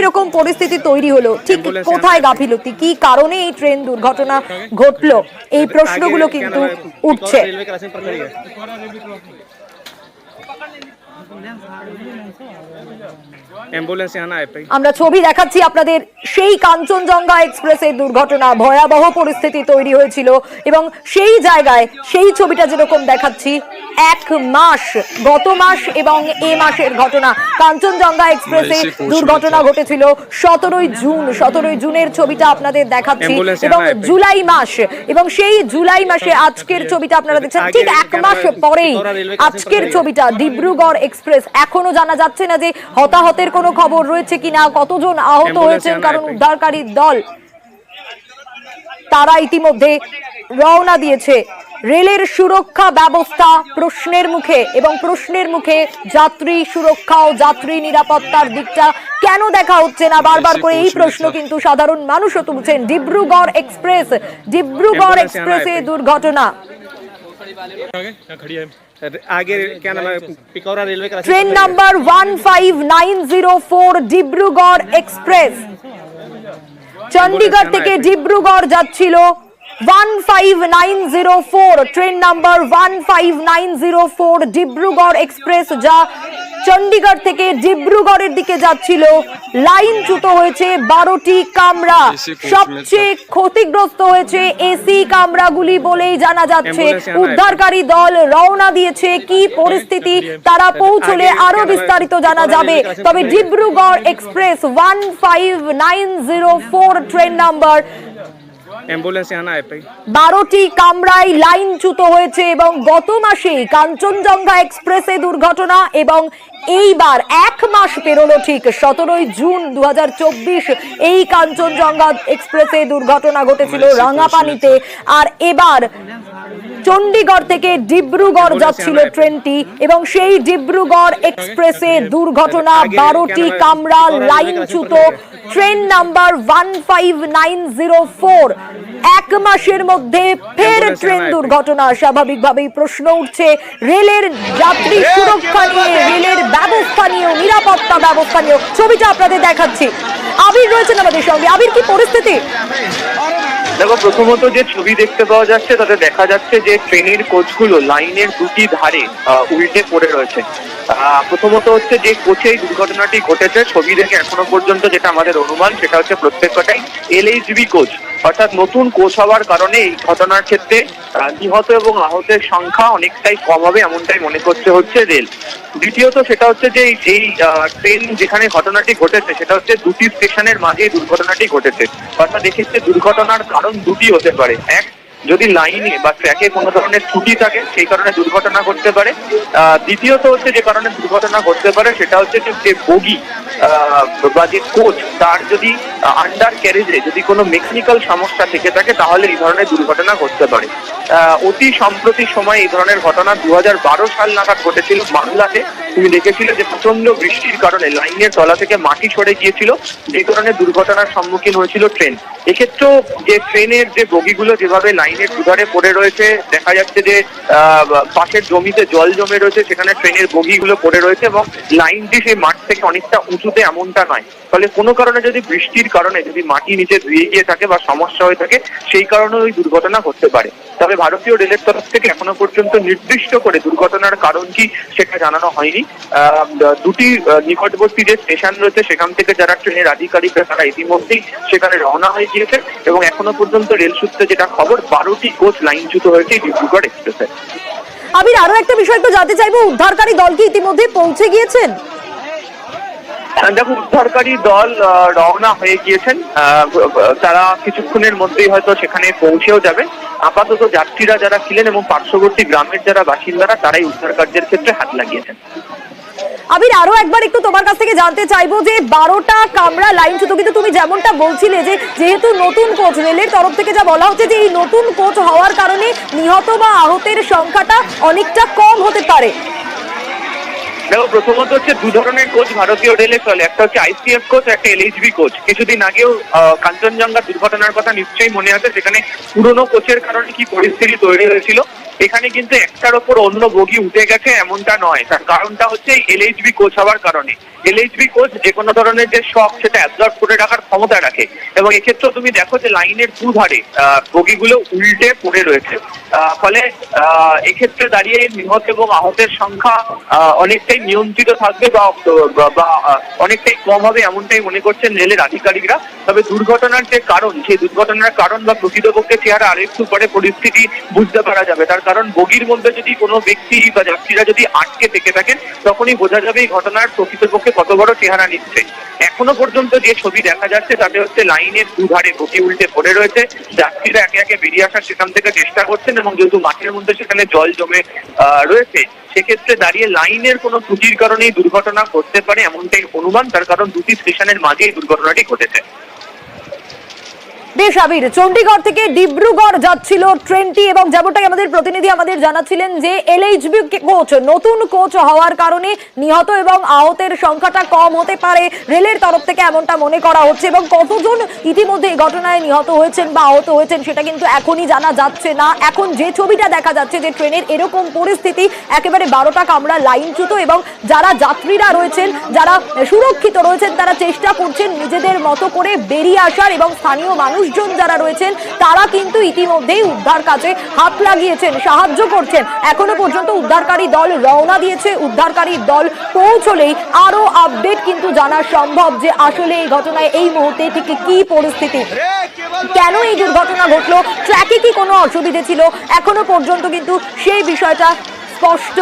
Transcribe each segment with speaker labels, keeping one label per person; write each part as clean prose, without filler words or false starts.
Speaker 1: রকম পরিস্থিতি তৈরি হলো, ঠিক কোথায় গাফিলতি, কি কারণে এই ট্রেন দুর্ঘটনা ঘটলো, এই প্রশ্নগুলো কিন্তু উঠছে। আমরা ছবি দেখাচ্ছি আপনাদের, সেই কাঞ্চনজঙ্ঘা এক্সপ্রেসের দুর্ঘটনা, ভয়াবহ পরিস্থিতি তৈরি হয়েছিল এবং সেই জায়গায় সেই ছবিটা যেরকম দেখাচ্ছি, এক মাস, গত মাস এবং এ মাসের ঘটনা। কাঞ্চনজঙ্ঘা এক্সপ্রেসে দুর্ঘটনা ঘটেছিল 17ই জুন, 17ই জুনের ছবিটা আপনাদের দেখাচ্ছি, এবং জুলাই মাস, এবং সেই জুলাই মাসে আজকের ছবিটা আপনারা দেখছেন, ঠিক এক মাস পরেই আজকের ছবিটা ডিব্রুগড় এক্সপ্রেস। এখনো জানা যাচ্ছে না যে হতাহতের কোনো খবর রয়েছে কিনা, কতজন আহত হয়েছেন, কারণ উদ্ধারকারী দল তারা ইতিমধ্যে রওনা দিয়েছে। রেলের সুরক্ষা ব্যবস্থা প্রশ্নের মুখে, এবং প্রশ্নের মুখে যাত্রী সুরক্ষা ও যাত্রী নিরাপত্তার দিকটা কেন দেখা হচ্ছে না, বারবার করে এই প্রশ্ন কিন্তু সাধারণ মানুষও তুলছেন। ডিব্রুগড় এক্সপ্রেসে দুর্ঘটনা। Train number 15904 Dibrugarh express Chandigarh থেকে ডিব্রুগড় যাচ্ছিল। 15904 ট্রেন নাম্বার 15904 ডিব্রুগড় এক্সপ্রেস, যা চণ্ডীগড় থেকে ডিব্রুগড়ের দিকে যাচ্ছিল। লাইনচ্যুত হয়েছে 12টি কামরা, সবচেয়ে ক্ষতিগ্রস্ত হয়েছে এসি কামরাগুলি বলেই জানা যাচ্ছে। উদ্ধারকারী দল রওনা দিয়েছে, কি পরিস্থিতি তারা পৌঁছলে আরো বিস্তারিত জানা যাবে। তবে ডিব্রুগড় এক্সপ্রেস 15904 ট্রেন নাম্বার 12টি কামরায় লাইনচ্যুত হয়েছে, এবং গত মাসে কাঞ্চনজঙ্ঘা এক্সপ্রেসে দুর্ঘটনা, এবং এইবার এক মাস পেরোলো, ঠিক 17ই জুন 2024 এই কাঞ্চনজঙ্ঘা এক্সপ্রেসে দুর্ঘটনা ঘটেছিল রাঙাপানিতে। আর এবার চণ্ডীগড় থেকে ডিব্রুগড় যাচ্ছিল ট্রেনটি, এবং সেই ডিব্রুগড় এক্সপ্রেসে দুর্ঘটনা, 12টি কামরা লাইনচ্যুত। ট্রেন নাম্বার 15904, এক মাসের মধ্যে ফের ট্রেন দুর্ঘটনা। স্বাভাবিকভাবেই প্রশ্ন উঠছে রেলের যাত্রী সুরক্ষা নিয়ে, রেলের ব্যবস্থা নিয়েও, নিরাপত্তা ব্যবস্থা নিয়েও। ছবিটা আপনাদের দেখাচ্ছি, আবির রয়েছেন আমাদের সঙ্গে। আবির, কি পরিস্থিতি?
Speaker 2: দেখো, প্রথমত যে ছবি দেখতে পাওয়া যাচ্ছে তাতে দেখা যাচ্ছে যে ট্রেনের কোচগুলো লাইনের দুটি ধারে উল্টে পড়ে রয়েছে। প্রথমত হচ্ছে যে কোচে এই দুর্ঘটনাটি ঘটেছে, ছবি দেখে এখনো পর্যন্ত যেটা আমাদের অনুমান সেটা হচ্ছে প্রত্যেকটাই LHB কোচ, অর্থাৎ নতুন কোচ হওয়ার কারণে এই ঘটনার ক্ষেত্রে নিহত এবং আহতের সংখ্যা অনেকটাই কম হবে, এমনটাই মনে করতে হচ্ছে রেল। দ্বিতীয়ত সেটা হচ্ছে যে এই ট্রেন যেখানে ঘটনাটি ঘটেছে সেটা হচ্ছে দুটি স্টেশনের মাঝে দুর্ঘটনাটি ঘটেছে, অর্থাৎ এক্ষেত্রে দুর্ঘটনার কারণ দুটি হতে পারে। এক, যদি লাইনে বা ট্র্যাকে কোনো ধরনের ত্রুটি থাকে সেই কারণে দুর্ঘটনা ঘটতে পারে। দ্বিতীয়ত হচ্ছে যে কারণে দুর্ঘটনা ঘটতে পারে সেটা হচ্ছে যে বগি বা যে কোচ তার যদি আন্ডার ক্যারেজে যদি কোনো মেকানিক্যাল সমস্যা থেকে থাকে তাহলে এই ধরনের দুর্ঘটনা ঘটতে পারে। অতি সম্প্রতি সময় এই ধরনের ঘটনা 2012 সাল নাগাদ ঘটেছিল মামলাতে। তুমি দেখেছিলে যে প্রচন্ড বৃষ্টির কারণে লাইনের তলা থেকে মাটি সরে গিয়েছিল, যে কারণে দুর্ঘটনার সম্মুখীন হয়েছিল ট্রেন। এক্ষেত্রেও যে ট্রেনের যে বগিগুলো যেভাবে লাইনের দুধারে পড়ে রয়েছে, দেখা যাচ্ছে যে পাশের জমিতে জল জমে রয়েছে, সেখানে ট্রেনের বগিগুলো পড়ে রয়েছে, এবং লাইনটি সেই মাঠ থেকে অনেকটা উঁচুতে এমনটা নয়। ফলে কোনো কারণে যদি বৃষ্টির কারণে যদি মাটি নিচে ধুয়ে গিয়ে থাকে বা সমস্যা হয়ে থাকে সেই কারণে ওই দুর্ঘটনা ঘটতে পারে। তবে ভারতীয় রেলের তরফ থেকে এখনো পর্যন্ত নির্দিষ্ট করে দুর্ঘটনার কারণ কি সেটা জানানো হয়নি। দুটি নিকটবর্তী যে স্টেশন রয়েছে সেখান থেকে যারা ট্রেনের আধিকারিকরা তারা ইতিমধ্যেই সেখানে রওনা হয়ে গিয়েছে, এবং এখনো পর্যন্ত রেল সূত্রে যেটা খবর 12টি কোচ লাইনচ্যুত হয়েছে ডিব্রুগড় এক্সপ্রেসে।
Speaker 1: আবির, আরো একটা বিষয় তো জানতে চাইবো, উদ্ধারকারী দল কি ইতিমধ্যে পৌঁছে গিয়েছেন?
Speaker 2: দেখো, উদ্ধারকারী দল রওনা হয়ে গিয়েছেন, তারা কিছুক্ষণের মধ্যেই হয়তো সেখানে পৌঁছেও যাবে। আপাতত যাত্রীরা যারা ছিলেন এবং পার্শ্ববর্তী গ্রামের যারা বাসিন্দারা তারাই উদ্ধার কার্যের ক্ষেত্রে হাত লাগিয়েছেন।
Speaker 1: আবির, আরো একবার একটু তোমার কাছ থেকে জানতে চাইবো যে 12টা কামরা লাইনচ্যুত, কিন্তু তুমি যেমনটা বলছিলে যে যেহেতু নতুন কোচ, রেলের তরফ থেকে যা বলা হচ্ছে যে এই নতুন কোচ হওয়ার কারণে নিহত বা আহতের সংখ্যাটা অনেকটা কম হতে পারে।
Speaker 2: দেখো, প্রথমত হচ্ছে দু ধরনের কোচ ভারতীয় রেলে চলে, একটা হচ্ছে ICF কোচ, একটা LHB কোচ। কিছুদিন আগেও কাঞ্চনজঙ্ঘা দুর্ঘটনার কথা নিশ্চয়ই মনে আছে, সেখানে পুরনো কোচের কারণে কি পরিস্থিতি তৈরি হয়েছিল। এখানে কিন্তু একটার ওপর অন্য বগি উঠে গেছে এমনটা নয়। তার কারণটা হচ্ছে এলএইচবি কোচ হওয়ার কারণে। এলএইচবি কোচ যে কোনো ধরনের যে শক সেটা অ্যাবজর্ব করে রাখার ক্ষমতা রাখে, এবং এক্ষেত্রে তুমি দেখো যে লাইনের দুধারে বগিগুলো উল্টে পড়ে রয়েছে। ফলে এক্ষেত্রে দাঁড়িয়ে নিহত এবং আহতের সংখ্যা অনেকটাই নিয়ন্ত্রিত থাকবে বা অনেকটাই কম হবে এমনটাই মনে করছেন রেলের আধিকারিকরা। তবে দুর্ঘটনার যে কারণ, সেই দুর্ঘটনার কারণ বা প্রকৃতপক্ষে চেহারা আরেকটু পরে পরিস্থিতি বুঝতে পারা যাবে। তার কারণ বগির মধ্যে যদি কোনো ব্যক্তি বা যাত্রীরা যদি আটকে থেকে থাকেন তখনই বোঝা যাবে এই ঘটনার প্রকৃতপক্ষে কত বড় চেহারা নিচ্ছে। এখনো পর্যন্ত যে ছবি দেখা যাচ্ছে তাতে হচ্ছে লাইনের দুধারে বগি উল্টে পড়ে রয়েছে, যাত্রীরা একে একে বেরিয়ে আসার সেখান থেকে চেষ্টা করছেন, এবং যেহেতু মাঠের মধ্যে সেখানে জল জমে রয়েছে সেক্ষেত্রে দাঁড়িয়ে লাইনের কোনো ত্রুটির কারণেই দুর্ঘটনা ঘটতে পারে এমনটাই অনুমান। তার কারণ দুটি স্টেশনের মাঝে এই দুর্ঘটনাটি ঘটেছে।
Speaker 1: বেশ আবির, চণ্ডীগড় থেকে ডিব্রুগড় যাচ্ছিল ট্রেনটি, এবং যেমনটাই আমাদের প্রতিনিধি আমাদের জানাচ্ছিলেন যে এলএইচবি কোচ, নতুন কোচ হওয়ার কারণে নিহত এবং আহতের সংখ্যাটা কম হতে পারে রেলের তরফ থেকে এমনটা মনে করা হচ্ছে। এবং কতজন ইতিমধ্যে এই ঘটনায় নিহত হয়েছেন বা আহত হয়েছেন সেটা কিন্তু এখনই জানা যাচ্ছে না। এখন যে ছবিটা দেখা যাচ্ছে যে ট্রেনের এরকম পরিস্থিতি, একেবারে 12টা কামরা লাইনচ্যুত, এবং যারা যাত্রীরা রয়েছেন, যারা সুরক্ষিত রয়েছেন, তারা চেষ্টা করছেন নিজেদের মতো করে বেরিয়ে আসার, এবং স্থানীয় মানুষজন যারা রয়েছেন তারা কিন্তু ইতিমধ্যেই উদ্ধার কাজে হাত লাগিয়েছেন, সাহায্য করছেন। এখনো পর্যন্ত উদ্ধারকারী দল রওনা দিয়েছে। উদ্ধারকারী দল পৌঁছলেই আরো আপডেট কিন্তু জানা সম্ভব যে আসলে এই ঘটনায় এই মুহূর্তে ঠিক কি পরিস্থিতি, কেন এই দুর্ঘটনা ঘটলো, ট্র্যাকে কি কোনো অসুবিধে ছিল, এখনো পর্যন্ত কিন্তু সেই বিষয়টা স্পষ্ট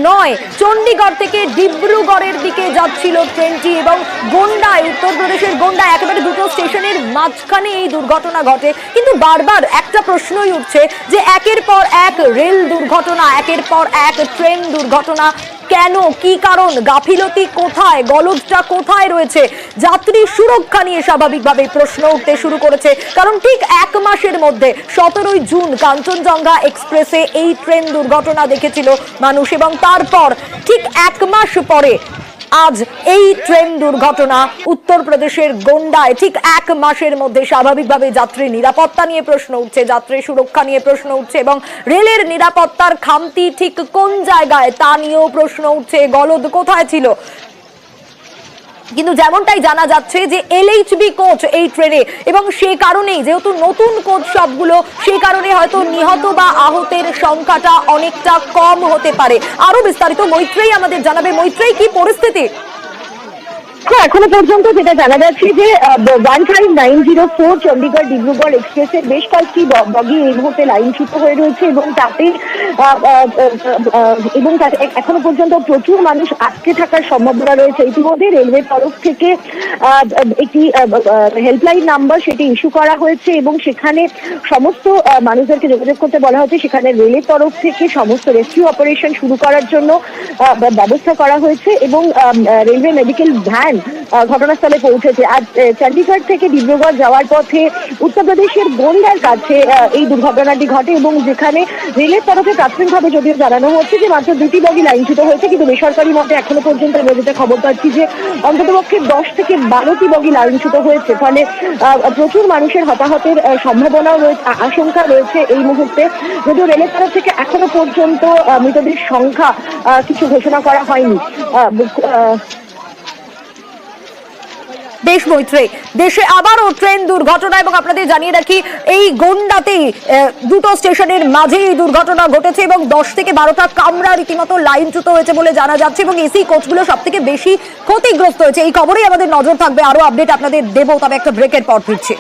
Speaker 1: নয়। চণ্ডীগড় থেকে ডিব্রুগড়ের দিকে যাচ্ছিল ট্রেনটি, এবং গোন্ডায়, উত্তরপ্রদেশের গোন্ডায় একেবারে দুটো স্টেশনের মাঝখানে এই দুর্ঘটনা ঘটে। কিন্তু বারবার একটা প্রশ্নই উঠছে যে একের পর এক রেল দুর্ঘটনা, একের পর এক ট্রেন দুর্ঘটনা, কেন, কি কারণ, গাফিলতি কোথায়, গলদটা কোথায় রয়েছে? যাত্রী সুরক্ষা নিয়ে স্বাভাবিকভাবে প্রশ্ন উঠতে শুরু করেছে। কারণ ঠিক এক মাসের মধ্যে 17ই জুন কাঞ্চনজঙ্ঘা এক্সপ্রেসে এই ট্রেন দুর্ঘটনা দেখেছিল মানুষ, এবং তারপর ঠিক এক মাস পরে আজ এই ট্রেন দুর্ঘটনা উত্তরপ্রদেশের গোন্ডায়। ঠিক এক মাসের মধ্যে স্বাভাবিকভাবে যাত্রী নিরাপত্তা নিয়ে প্রশ্ন উঠছে, যাত্রী সুরক্ষা নিয়ে প্রশ্ন উঠছে, এবং রেলের নিরাপত্তার খামতি ঠিক কোন জায়গায় তা নিয়েও প্রশ্ন উঠছে, গলদ কোথায় ছিল। কিন্তু যেমনটাই জানা যাচ্ছে যে এলএইচবি কোচ এই ট্রেনে, এবং সেই কারণেই যেহেতু নতুন কোচ সবগুলো, সেই কারণে হয়তো নিহত বা আহতের সংখ্যাটা অনেকটা কম হতে পারে। আরো বিস্তারিত মৈত্রেয়ী আমাদের জানাবে। মৈত্রেয়ী, কি পরিস্থিতি?
Speaker 3: এখনো পর্যন্ত যেটা জানা যাচ্ছে যে 15904 চণ্ডীগড় ডিব্রুগড় এক্সপ্রেসের বেশ কয়েকটি বগি এই মুহূর্তে লাইনচ্যুত হয়ে রয়েছে, এবং তাতে এখনো পর্যন্ত প্রচুর মানুষ আটকে থাকার সম্ভাবনা রয়েছে। ইতিমধ্যে রেলওয়ের তরফ থেকে একটি হেল্পলাইন নাম্বার সেটি ইস্যু করা হয়েছে, এবং সেখানে সমস্ত মানুষদেরকে যোগাযোগ করতে বলা হয়েছে। সেখানে রেলের তরফ থেকে সমস্ত রেস্কিউ অপারেশন শুরু করার জন্য ব্যবস্থা করা হয়েছে, এবং রেলওয়ে মেডিকেল ভ্যান ঘটনাস্থলে পৌঁছেছে। আর চণ্ডীগড় থেকে ডিব্রুগড় যাওয়ার পথে উত্তরপ্রদেশের গোন্ডার কাছে এই দুর্ঘটনাটি ঘটে, এবং যেখানে রেলের তরফে প্রাথমিকভাবে যদিও জানানো হচ্ছে যে মাত্র 2টি বগি লাইনচ্যুত হয়েছে, কিন্তু বেসরকারি মতে এখনো পর্যন্ত আমরা যেটা খবর পাচ্ছি যে অন্ততপক্ষে 10 থেকে 12টি বগি লাইনচ্যুত হয়েছে। ফলে প্রচুর মানুষের হতাহতের সম্ভাবনাও রয়েছে, আশঙ্কা রয়েছে এই মুহূর্তে। যদিও রেলের তরফ থেকে এখনো পর্যন্ত মৃতদের সংখ্যা কিছু ঘোষণা করা হয়নি।
Speaker 1: বেশ মৈত্রেয়ী, দেশে আবারও ট্রেন দুর্ঘটনা, এবং আপনাদের জানিয়ে রাখি এই গোন্ডাতেই দুটো স্টেশনের মাঝে এই দুর্ঘটনা ঘটেছে, এবং 10 থেকে 12টা কামরা রীতিমতো লাইনচ্যুত হয়েছে বলে জানা যাচ্ছে, এবং এসি কোচগুলো সব থেকে বেশি ক্ষতিগ্রস্ত হয়েছে। এই খবরেই আমাদের নজর থাকবে, আরো আপডেট আপনাদের দেবো, তবে একটা ব্রেকের পর ফিরছি।